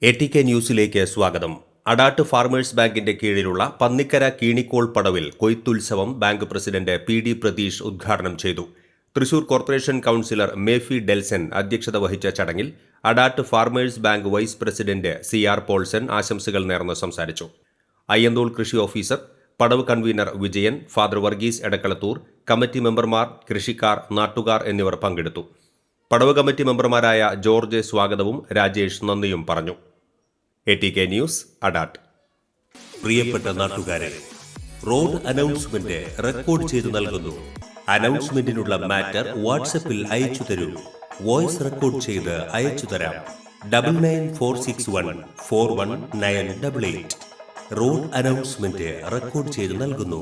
ATK ന്യൂസിലേക്ക് സ്വാഗതം. Adat farmers ബാങ്കിന്റെ കീഴിലുള്ള പന്നിക്കര കീണിക്കോൾ പടവിൽ കൊയ്ത്തുത്സവം ബാങ്ക് പ്രസിഡന്റ് PD പ്രതീഷ് ഉദ്ഘാടനം ചെയ്തു. തൃശൂർ കോർപ്പറേഷൻ കൗൺസിലർ മേഫി ഡെൽസൺ അധ്യക്ഷത വഹിച്ച ചടങ്ങിൽ Adat farmers bank vice president CR Paulson ആശംസകൾ നേർന്ന് സംസാരിച്ചു. അയ്യന്തോൾ കൃഷി ഓഫീസർ, പടവ് convener Vijayan, father Varghese Edakkalathur, committee മെമ്പർമാർ, കൃഷിക്കാർ, നാട്ടുകാർ എന്നിവർ പങ്കെടുത്തു. പടവ് കമ്മിറ്റി മെമ്പർമാരായ ജോർജ് സ്വാഗതവും രാജേഷ് നന്ദിയും പറഞ്ഞു. ATK news, Adat. പ്രിയപ്പെട്ട നാട്ടുകാരെ, റോഡ് അനൗൺസ്മെന്റ് റെക്കോർഡ് ചെയ്തു നൽകുന്നു. അനൗൺസ്മെന്റിനുള്ള മാറ്റർ വാട്സപ്പിൽ അയച്ചു തരൂ. വോയിസ് റെക്കോർഡ് ചെയ്ത് അയച്ചു തരാം. 9946141988. റോഡ് അനൗൺസ്മെന്റ് റെക്കോർഡ് ചെയ്തു നൽകുന്നു.